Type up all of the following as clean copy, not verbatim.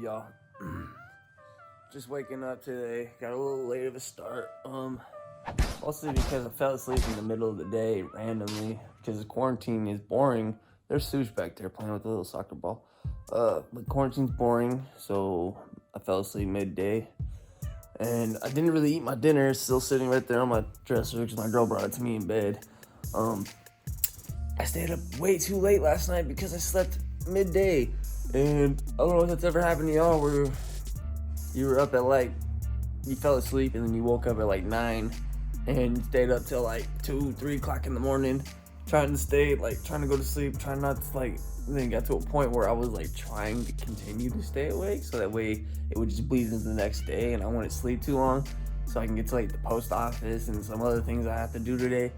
y'all? Just waking up today. Got a little late of a start. Mostly because I fell asleep in the middle of the day randomly because the quarantine is boring. There's Sush back there playing with a little soccer ball. But quarantine's boring, so I fell asleep midday. And I didn't really eat my dinner. It's still sitting right there on my dresser because my girl brought it to me in bed. I stayed up way too late last night because I slept midday. And I don't know if that's ever happened to y'all where you were up at you fell asleep and then you woke up at 9 and stayed up till 2-3 o'clock in the morning trying to go to sleep, trying not to then got to a point where I was trying to continue to stay awake so that way it would just bleed into the next day and I wouldn't sleep too long so I can get to the post office and some other things I have to do today,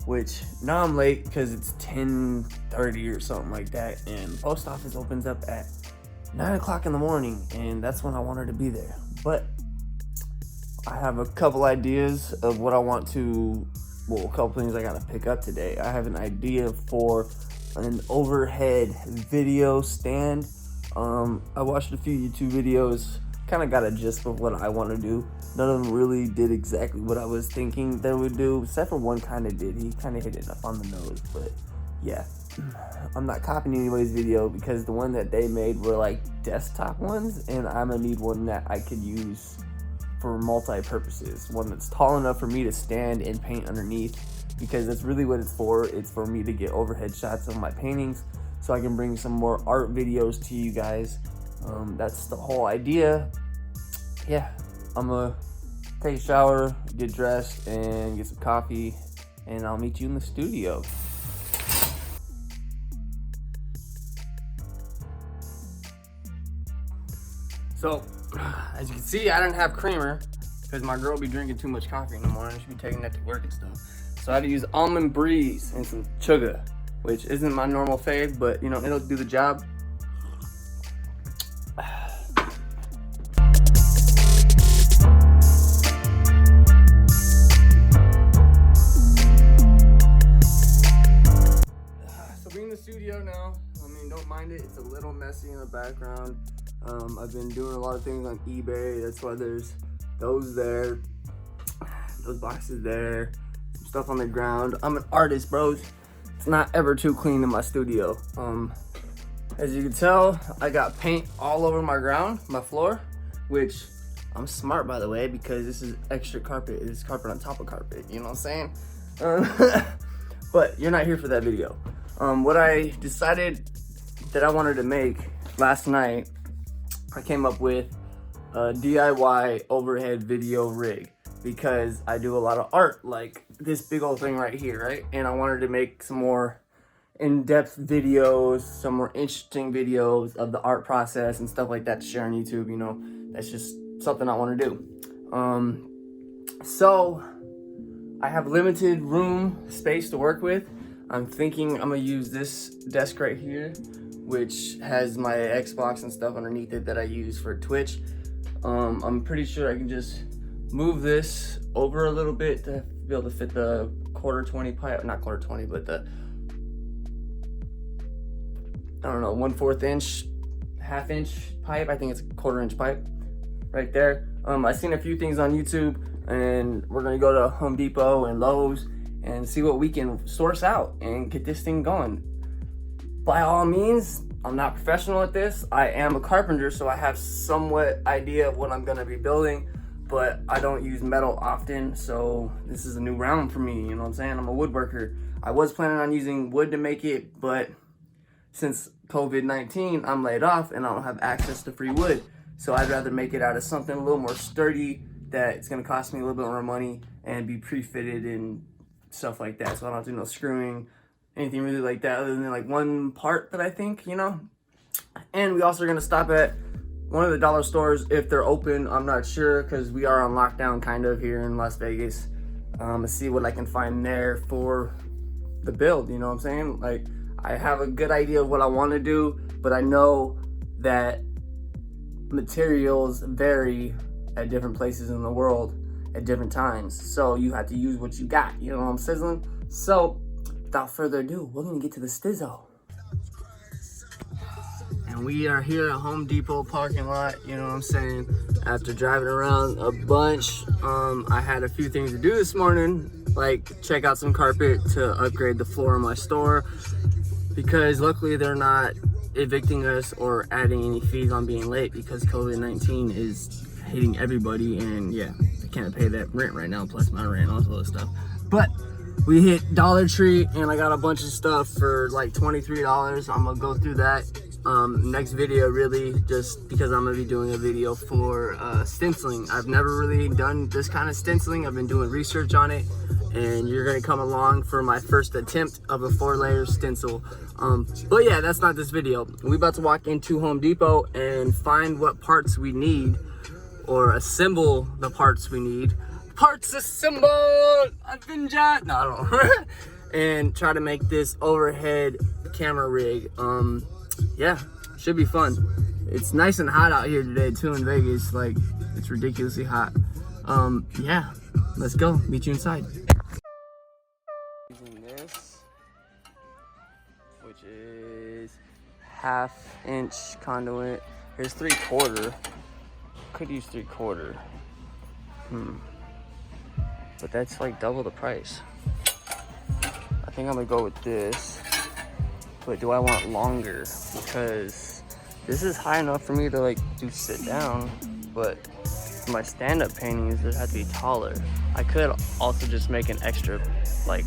which now I'm late because it's 10:30 or something like that and the post office opens up at 9 o'clock in the morning and that's when I wanted to be there. But I have a couple ideas of what I want to, a couple things I gotta pick up today. I have an idea for an overhead video stand. I watched a few YouTube videos, kind of got a gist of what I want to do. None of them really did exactly what I was thinking they would do, except for one kind of did. He kind of hit it up on the nose, but yeah. I'm not copying anybody's video because the one that they made were desktop ones, and I'm gonna need one that I could use for multi-purposes. One that's tall enough for me to stand and paint underneath, because that's really what it's for. It's for me to get overhead shots of my paintings so I can bring some more art videos to you guys. That's the whole idea. Yeah, I'm gonna take a shower, get dressed, and get some coffee, and I'll meet you in the studio. So, as you can see, I didn't have creamer because my girl be drinking too much coffee in the morning. She be taking that to work and stuff. So I had to use Almond Breeze and some sugar, which isn't my normal fave, but it'll do the job. So being in the studio now, don't mind it. It's a little messy in the background. I've been doing a lot of things on eBay. That's why there's those there, those boxes there, some stuff on the ground. I'm an artist, bros. It's not ever too clean in my studio. As you can tell, I got paint all over my ground, my floor, which I'm smart, by the way, because this is extra carpet. It's carpet on top of carpet, you know what I'm saying? But you're not here for that video. What I decided that I wanted to make last night, I came up with a DIY overhead video rig because I do a lot of art like this big old thing right here, right? And I wanted to make some more in-depth videos, some more interesting videos of the art process and stuff like that to share on YouTube. That's just something I want to do. So I have limited room space to work with. I'm thinking I'm gonna use this desk right here, which has my Xbox and stuff underneath it that I use for Twitch. I'm pretty sure I can just move this over a little bit to be able to fit the 1/4 pipe, not 1/4, but the, 1/4 inch, 1/2 inch pipe. I think it's a 1/4 inch pipe right there. I've seen a few things on YouTube, and we're gonna go to Home Depot and Lowe's and see what we can source out and get this thing going. By all means, I'm not professional at this. I am a carpenter, so I have somewhat idea of what I'm gonna be building, but I don't use metal often, so this is a new round for me, you know what I'm saying? I'm a woodworker. I was planning on using wood to make it, but since COVID-19, I'm laid off and I don't have access to free wood. So I'd rather make it out of something a little more sturdy that it's gonna cost me a little bit more money and be pre-fitted and stuff like that. So I don't have to do no screwing, anything really like that, other than one part that I think, And we also are gonna stop at one of the dollar stores if they're open. I'm not sure because we are on lockdown kind of here in Las Vegas. And see what I can find there for the build, you know what I'm saying? I have a good idea of what I want to do, but I know that materials vary at different places in the world at different times. So you have to use what you got, you know what I'm sizzling? So without further ado, we're gonna get to the stizzo. And And we are here at Home Depot parking lot, you know what I'm saying? After driving around a bunch, I had a few things to do this morning, like check out some carpet to upgrade the floor in my store, because luckily they're not evicting us or adding any fees on being late, because COVID-19 is hitting everybody, and yeah, I can't pay that rent right now, plus my rent, all this other stuff. But we hit Dollar Tree and I got a bunch of stuff for like $23. I'm gonna go through that next video, really, just because I'm gonna be doing a video for stenciling. I've never really done this kind of stenciling. I've been doing research on it, and you're gonna come along for my first attempt of a 4-layer stencil. But yeah, that's not this video. We about to walk into Home Depot and find what parts we need, or assemble the parts we need. Parts assemble! Avenger! No, I don't know. And try to make this overhead camera rig. Yeah, should be fun. It's nice and hot out here today too in Vegas. Like, it's ridiculously hot. Yeah, let's go. Meet you inside. Using this, which is 1/2 inch conduit. Here's 3/4. Could use 3/4. But that's like double the price. I think I'm gonna go with this. But do I want longer? Because this is high enough for me to like do sit down, but for my stand-up paintings, it had to be taller. I could also just make an extra like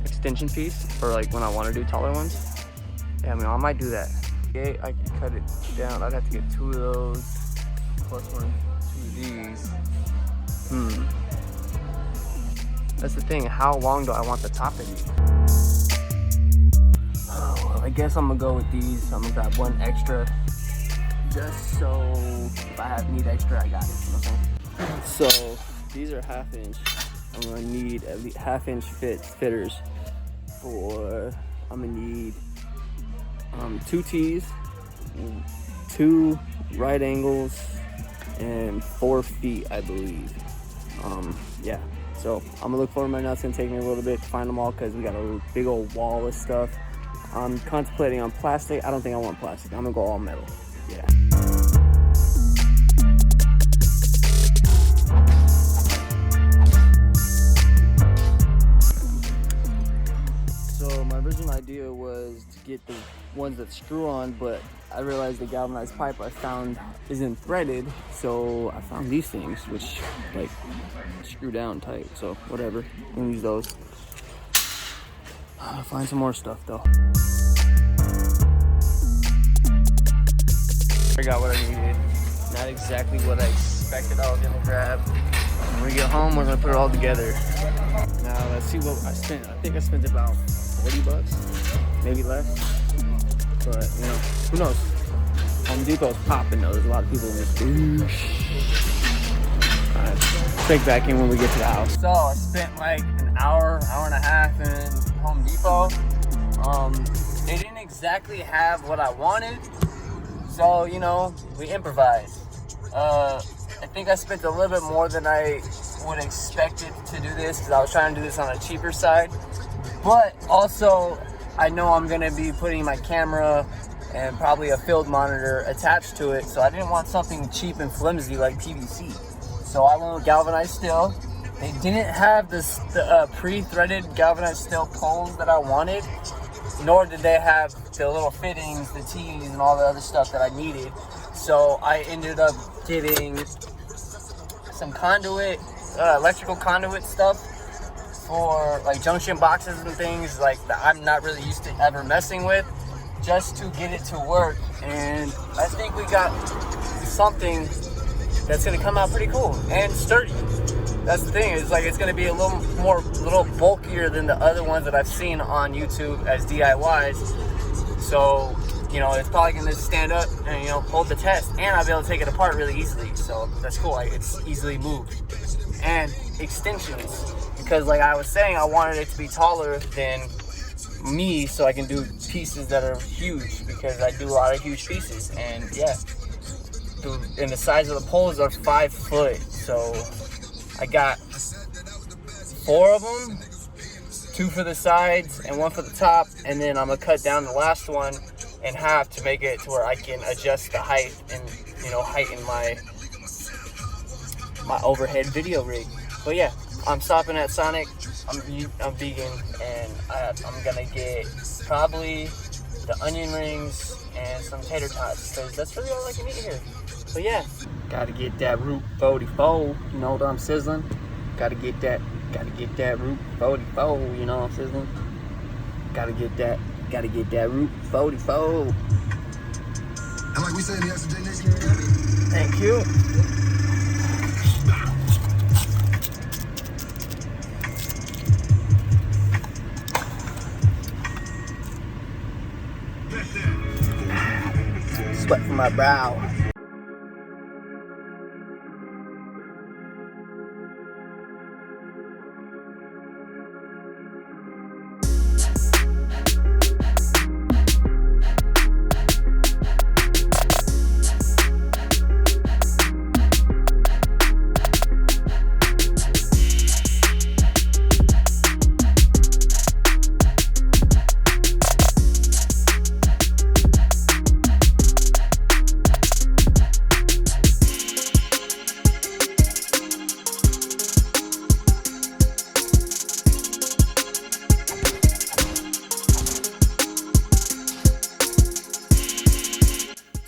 extension piece for like when I want to do taller ones. Yeah, I mean, I might do that. Okay, I can cut it down. I'd have to get 2 of those plus 2 of these. That's the thing, how long do I want the top to be? Oh, well, I guess I'm gonna go with these. I'm gonna grab 1 extra, just so if I need extra, I got it, you know what I'm saying? So, these are 1/2 inch. I'm gonna need at least 1/2 inch fitters for, I'm gonna need 2 T's, 2 right angles, and 4 feet, I believe. Yeah. So I'm gonna look for them right now. It's gonna take me a little bit to find them all because we got a big old wall of stuff. I'm contemplating on plastic. I don't think I want plastic. I'm gonna go all metal. Yeah. So my original idea was to get the ones that screw on, but I realized the galvanized pipe I found isn't threaded, so I found these things, which like screw down tight. So whatever, I'm gonna use those. I'll find some more stuff though. I got what I needed. Not exactly what I expected I was gonna grab. When we get home, we're gonna put it all together. Now let's see what I spent. I think I spent about $40, maybe less. But, you know, who knows? Home Depot's popping though. There's a lot of people in this douche. Alright, check back in when we get to the house. So, I spent like an hour and a half in Home Depot. They didn't exactly have what I wanted. So, you know, we improvised. I think I spent a little bit more than I would expect it to do this, because I was trying to do this on a cheaper side. But also, I know I'm gonna be putting my camera and probably a field monitor attached to it, so I didn't want something cheap and flimsy like PVC. So I went with galvanized steel. They didn't have the pre-threaded galvanized steel poles that I wanted, nor did they have the little fittings, the T's, and all the other stuff that I needed. So I ended up getting some conduit, electrical conduit stuff for like junction boxes and things like that I'm not really used to ever messing with, just to get it to work. And I think we got something that's gonna come out pretty cool and sturdy. That's the thing, it's like it's gonna be a little bulkier than the other ones that I've seen on YouTube as DIYs. So, you know, it's probably gonna stand up and, you know, hold the test, and I'll be able to take it apart really easily. So that's cool, like, it's easily moved. And extensions, because like I was saying, I wanted it to be taller than me so I can do pieces that are huge, because I do a lot of huge pieces. And yeah, and the size of the poles are 5 foot, so I got 4 of them, 2 for the sides and 1 for the top, and then I'm gonna cut down the last one in half to make it to where I can adjust the height and, you know, heighten my overhead video rig. But yeah, I'm stopping at Sonic. I'm vegan, and I'm gonna get probably the onion rings and some tater tots, because that's really all I can eat here. So yeah, gotta get that Route 44, you know what I'm sizzling. Gotta get that Route 44, you know what I'm sizzling. Gotta get that Route 44. And like we said in the SJ Nation, you know what I mean? Thank you. Sweat from my brow.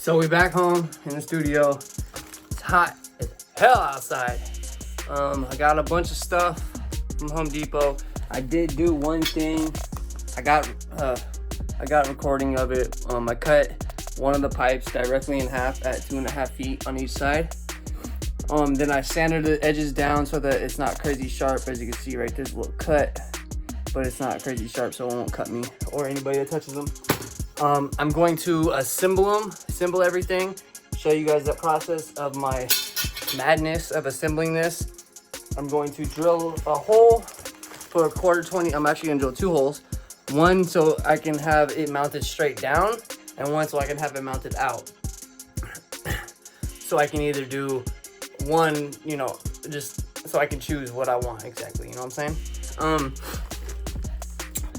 So we're back home in the studio. It's hot as hell outside. I got a bunch of stuff from Home Depot. I did do one thing. I got recording of it. I cut one of the pipes directly in half at 2.5 feet on each side. Then I sanded the edges down so that it's not crazy sharp. As you can see right there's a little cut, but it's not crazy sharp, so it won't cut me or anybody that touches them. I'm going to assemble everything, show you guys the process of my madness of assembling this. I'm going to drill a hole for a 1/4-20. I'm actually gonna drill 2 holes. One so I can have it mounted straight down, and one so I can have it mounted out. So I can either do one, you know, just so I can choose what I want exactly, you know what I'm saying?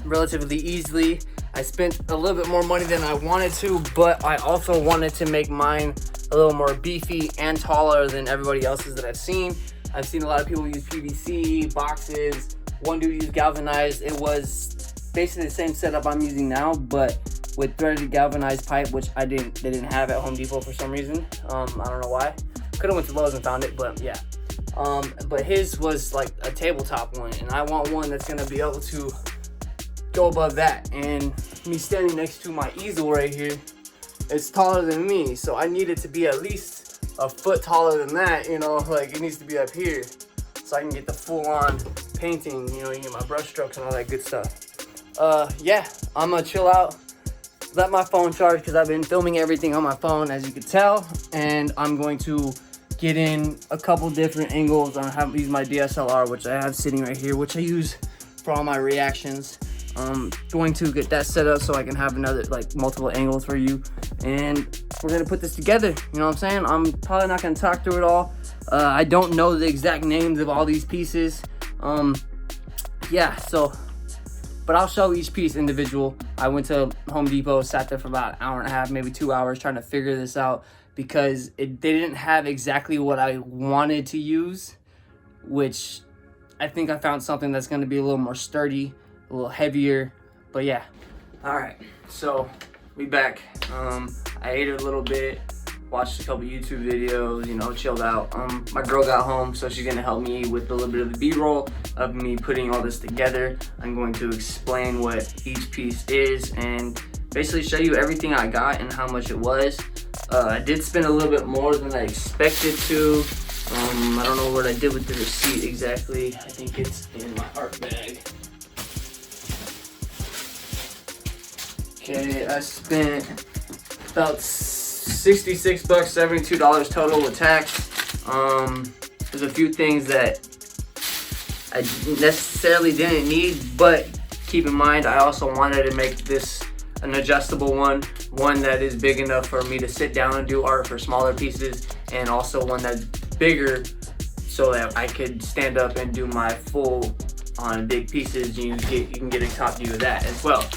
Relatively easily. I spent a little bit more money than I wanted to, but I also wanted to make mine a little more beefy and taller than everybody else's that I've seen. I've seen a lot of people use PVC boxes. One dude used galvanized. It was basically the same setup I'm using now, but with threaded galvanized pipe, which they didn't have at Home Depot for some reason. I don't know why. Could have went to Lowe's and found it, but yeah. But his was like a tabletop one, and I want one that's gonna be able to go above that. And me standing next to my easel right here, it's taller than me, so I need it to be at least a foot taller than that, you know, like it needs to be up here so I can get the full-on painting, you know, you get my brush strokes and all that good stuff. Yeah, I'm gonna chill out, let my phone charge because I've been filming everything on my phone, as you can tell, and I'm going to get in a couple different angles. I have use my DSLR, which I have sitting right here, which I use for all my reactions. Going to get that set up so I can have another, like, multiple angles for you, and we're gonna put this together, you know what I'm saying? I'm probably not gonna talk through it all. I don't know the exact names of all these pieces. Yeah, so, but I'll show each piece individual. I went to Home Depot, sat there for about 1.5 hours, maybe 2 hours trying to figure this out, because they didn't have exactly what I wanted to use, which I think I found something that's gonna be a little more sturdy, a little heavier. But yeah, all right, so we back. I ate a little bit, watched a couple YouTube videos, you know, chilled out. My girl got home, so she's gonna help me with a little bit of the B-roll of me putting all this together. I'm going to explain what each piece is and basically show you everything I got and how much it was. I did spend a little bit more than I expected to. I don't know what I did with the receipt exactly. I think it's in my art bag. Okay, I spent about $66, $72 total with tax. There's a few things that I necessarily didn't need, but keep in mind I also wanted to make this an adjustable one that is big enough for me to sit down and do art for smaller pieces, and also one that's bigger so that I could stand up and do my full on big pieces. You can get a top view of that as well.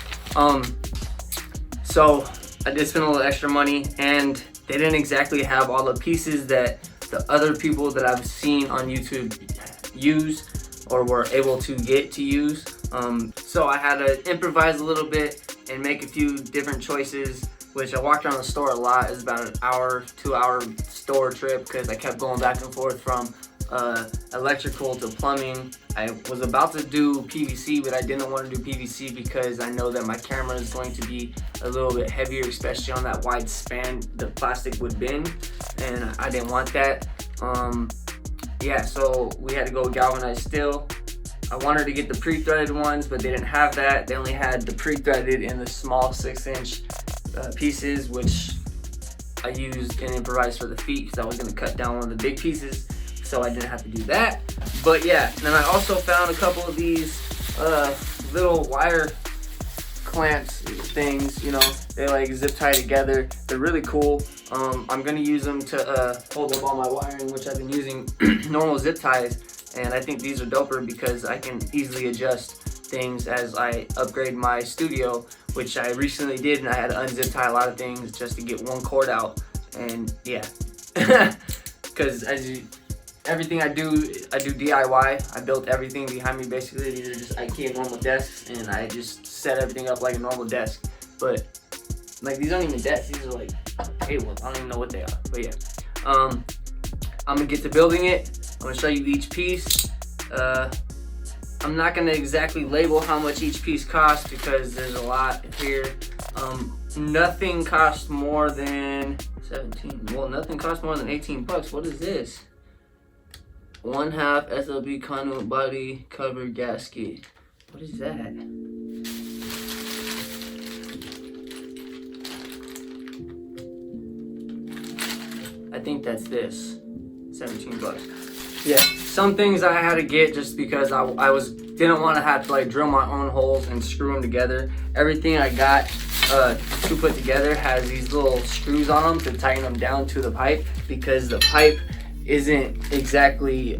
So I did spend a little extra money, and they didn't exactly have all the pieces that the other people that I've seen on YouTube use or were able to get to use. So I had to improvise a little bit and make a few different choices, which I walked around the store a lot. It was about an hour, 2-hour store trip because I kept going back and forth from electrical to plumbing. I was about to do PVC, but I didn't want to do PVC because I know that my camera is going to be a little bit heavier, especially on that wide span the plastic would bend, and I didn't want that. Yeah, so we had to go galvanized steel. I wanted to get the pre-threaded ones, but they didn't have that. They only had the pre-threaded in the small 6-inch pieces, which I used and improvised for the feet because I was going to cut down one of the big pieces, so I didn't have to do that. But yeah, and then I also found a couple of these little wire clamps things, you know, they like zip tie together. They're really cool. I'm gonna use them to hold up all my wiring, which I've been using normal zip ties, and I think these are doper because I can easily adjust things as I upgrade my studio, which I recently did, and I had to unzip tie a lot of things just to get one cord out. And yeah, because everything I do DIY. I built everything behind me basically. These are just IKEA normal desks, and I just set everything up like a normal desk. But like, these aren't even desks, these are like tables. I don't even know what they are, but yeah. I'm gonna get to building it. I'm gonna show you each piece. I'm not gonna exactly label how much each piece costs because there's a lot here. Nothing costs more than 17. Well, nothing costs more than 18 bucks. What is this? 1/2 SLB conduit body cover gasket. What is that? I think that's this. 17 bucks. Yeah, some things I had to get just because I didn't want to have to like drill my own holes and screw them together. Everything I got to put together has these little screws on them to tighten them down to the pipe, because the pipe isn't exactly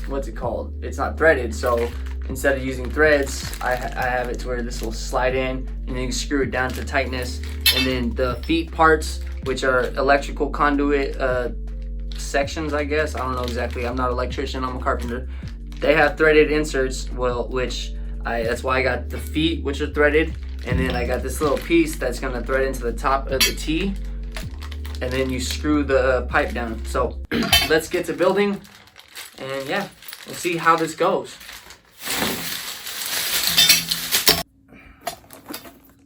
what's it called? It's not threaded. So instead of using threads, I have it to where this will slide in and then you screw it down to tightness. And then the feet parts, which are electrical conduit sections, I guess. I don't know exactly. I'm not an electrician. I'm a carpenter. They have threaded inserts, well, that's why I got the feet, which are threaded, and then I got this little piece that's gonna thread into the top of the T, and then you screw the pipe down. So let's get to building, and yeah, we'll see how this goes.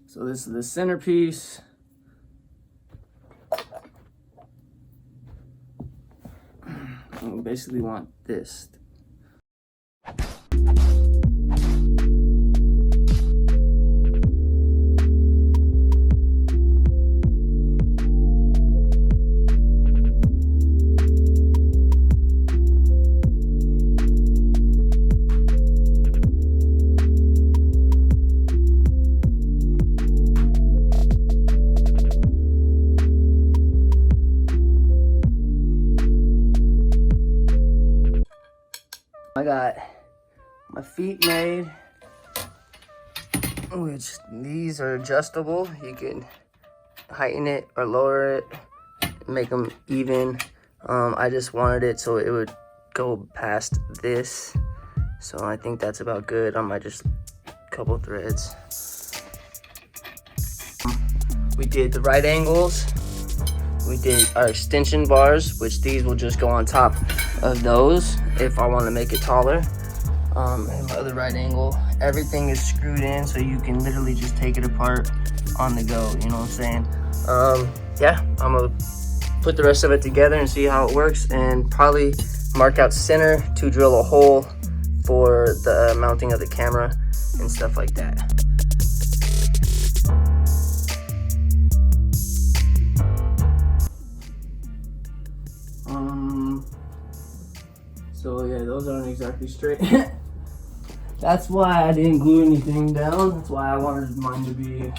So this is the centerpiece. We basically want this. I got my feet made, which these are adjustable. You can heighten it or lower it, make them even. I just wanted it so it would go past this. So I think that's about good. I might just couple threads. We did the right angles. We did our extension bars, which these will just go on top of those if I want to make it taller. And my other right angle, everything is screwed in so you can literally just take it apart on the go, you know what I'm saying? Yeah, I'm gonna put the rest of it together and see how it works, and probably mark out center to drill a hole for the mounting of the camera and stuff like that. So yeah, those aren't exactly straight. That's why I didn't glue anything down. That's why I wanted mine to be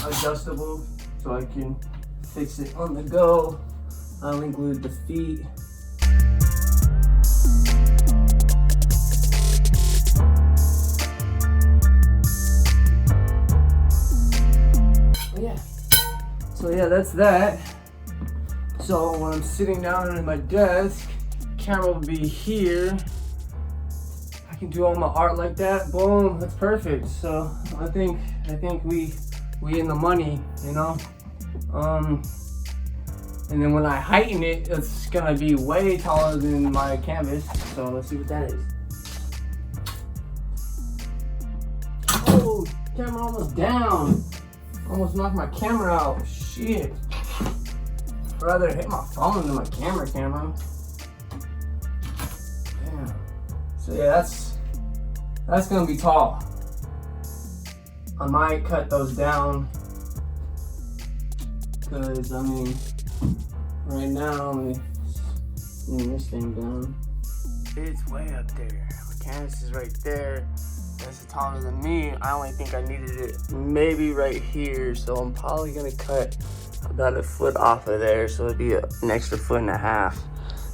adjustable so I can fix it on the go. I only glued the feet. But yeah, that's that. So when I'm sitting down at my desk, camera will be here. I can do all my art like that. Boom, that's perfect. So I think we in the money, you know. And then when I heighten it, it's gonna be way taller than my canvas. So let's see what that is. Oh, camera almost down. Almost knocked my camera out. Shit. I'd rather hit my phone than my camera. Damn. So yeah, that's gonna be tall. I might cut those down. Cause I mean, right now I'm moving this thing down. It's way up there. My canvas is right there. That's taller than me. I only think I needed it maybe right here. So I'm probably gonna cut about a foot off of there. So it'd be an extra 1.5 feet,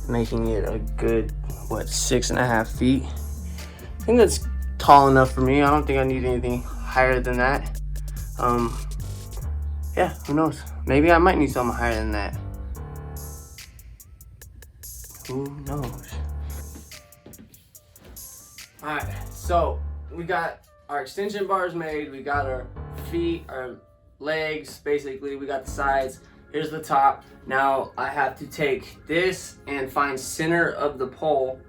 making it a good, 6.5 feet. I think that's tall enough for me. I don't think I need anything higher than that. Yeah, who knows? Maybe I might need something higher than that. Who knows? Alright, so we got our extension bars made, we got our feet, our legs, basically, we got the sides. Here's the top. Now I have to take this and find center of the pole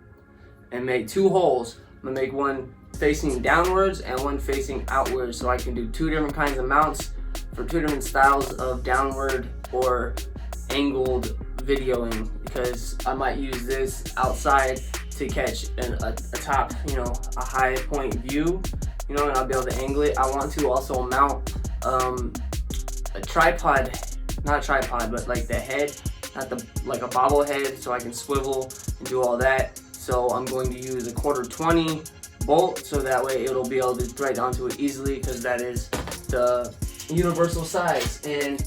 and make 2 holes. I'm gonna make one facing downwards and one facing outwards, so I can do 2 different kinds of mounts for 2 different styles of downward or angled videoing, because I might use this outside to catch a top, a high point view, and I'll be able to angle it. I want to also mount a tripod, not a tripod, but like the head, like a bobblehead, so I can swivel and do all that. So I'm going to use a 1/4-20 bolt, so that way it'll be able to thread onto it easily, because that is the universal size. And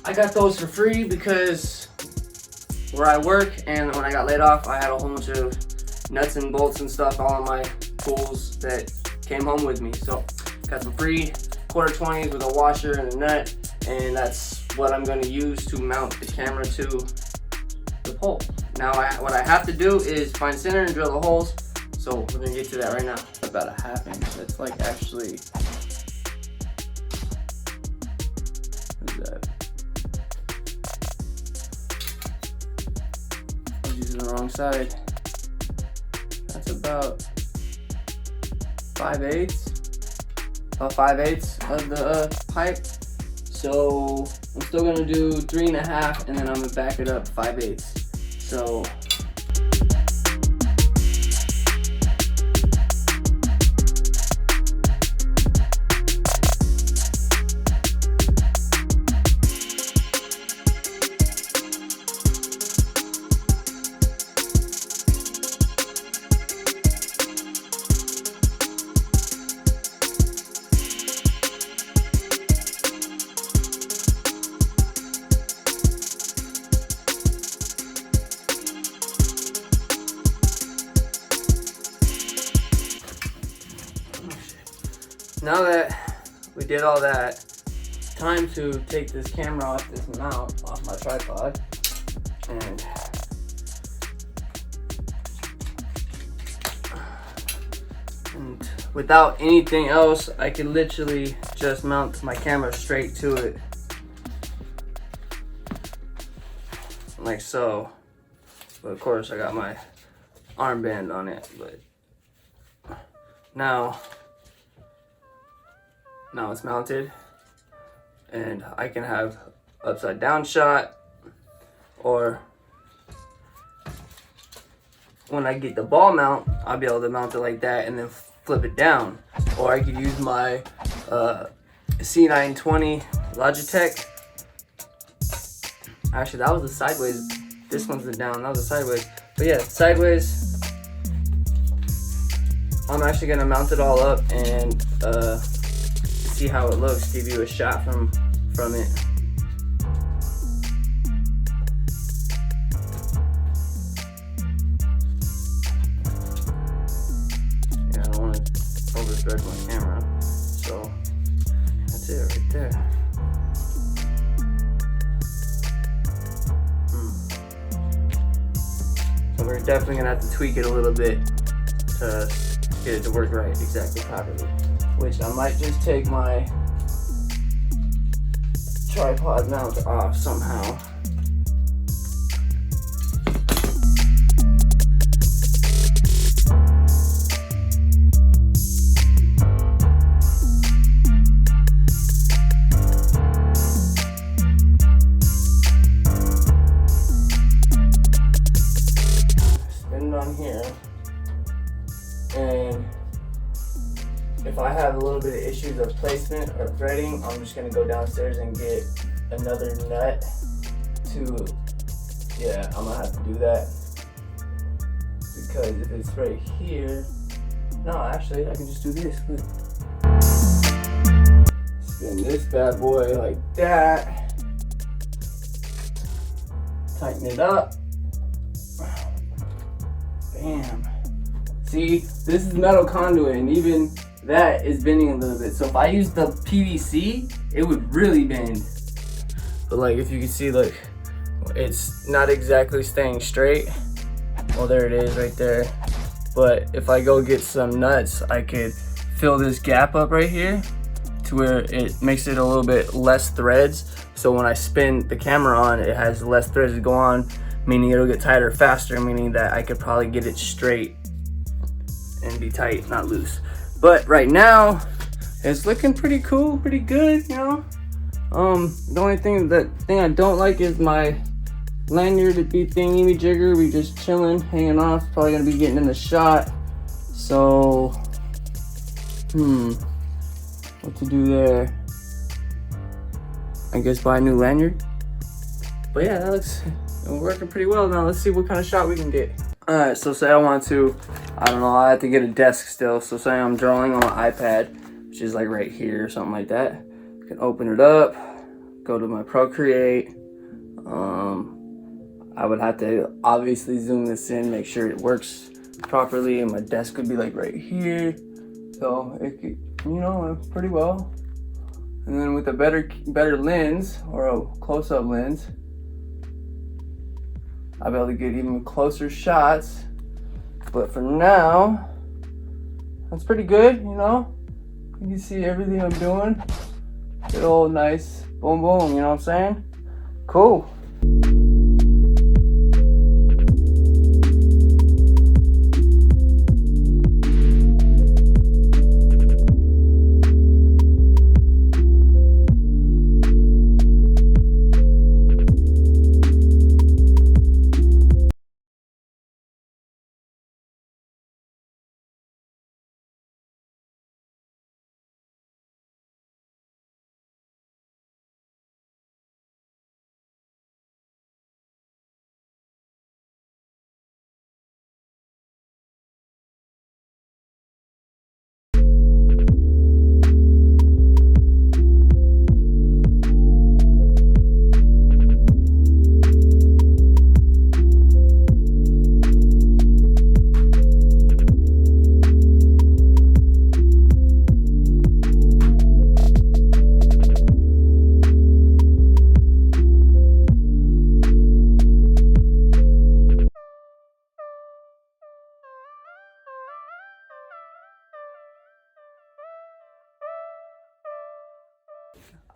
I got those for free because where I work, and when I got laid off, I had a whole bunch of nuts and bolts and stuff, all of my tools that came home with me. So got some free 1/4-20s with a washer and a nut, and that's what I'm going to use to mount the camera to the pole. Now what I have to do is find center and drill the holes, so we're going to get to that right now. About a 1/2 inch. That's like actually, what is that? I was using the wrong side. That's about 5/8. About 5/8 of the pipe. So I'm still gonna do 3.5, and then I'm gonna back it up 5/8. So now that we did all that, time to take this camera off this mount, off my tripod, and without anything else, I can literally just mount my camera straight to it, like so. But of course I got my armband on it, but now it's mounted, and I can have upside down shot, or when I get the ball mount, I'll be able to mount it like that and then flip it down. Or I could use my C920 Logitech. Actually, that was the sideways. This one's the down. That was the sideways. But yeah, sideways. I'm actually gonna mount it all up and see how it looks, give you a shot from it. Yeah, I don't want to overthread my camera, so that's it right there. So we're definitely gonna have to tweak it a little bit to get it to work right, exactly properly. Which I might just take my tripod mount off somehow. Spin it on here. And if I have a little bit of issues of placement or threading, I'm just gonna go downstairs and get another nut to, yeah, I'm gonna have to do that. Because if it's right here, no, actually, I can just do this, look. Spin this bad boy like that. Tighten it up. Bam. See, this is metal conduit, and even that is bending a little bit. So if I use the PVC, it would really bend. But like, if you can see, look, it's not exactly staying straight. Well, there it is right there. But if I go get some nuts, I could fill this gap up right here to where it makes it a little bit less threads. So when I spin the camera on, it has less threads to go on, meaning it'll get tighter faster, meaning that I could probably get it straight and be tight, not loose. But right now, it's looking pretty cool, pretty good, you know? The only thing I don't like is my lanyard to be thingy jigger. We just chilling, hanging off, probably gonna be getting in the shot. So, what to do there? I guess buy a new lanyard. But yeah, that looks working pretty well now. Let's see what kind of shot we can get. Alright, so say I want to, I don't know, I have to get a desk still. So say I'm drawing on my iPad, which is like right here or something like that. I can open it up, go to my Procreate. I would have to obviously zoom this in, make sure it works properly, and my desk would be like right here. So it could, you know, pretty well. And then with a better lens, or a close-up lens, I'll be able to get even closer shots. But for now, that's pretty good, you know? You can see everything I'm doing. Good old nice boom boom, you know what I'm saying? Cool.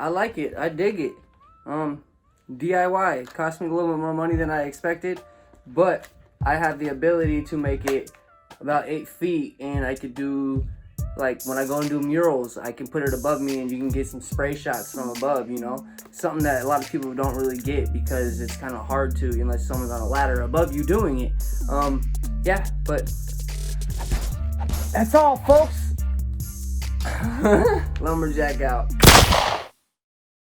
I like it. I dig it. DIY. It cost me a little bit more money than I expected, but I have the ability to make it about 8 feet, and I could do, like, when I go and do murals, I can put it above me and you can get some spray shots from above, you know? Something that a lot of people don't really get because it's kind of hard to, unless someone's on a ladder above you doing it. Yeah, but that's all, folks. Lumberjack out.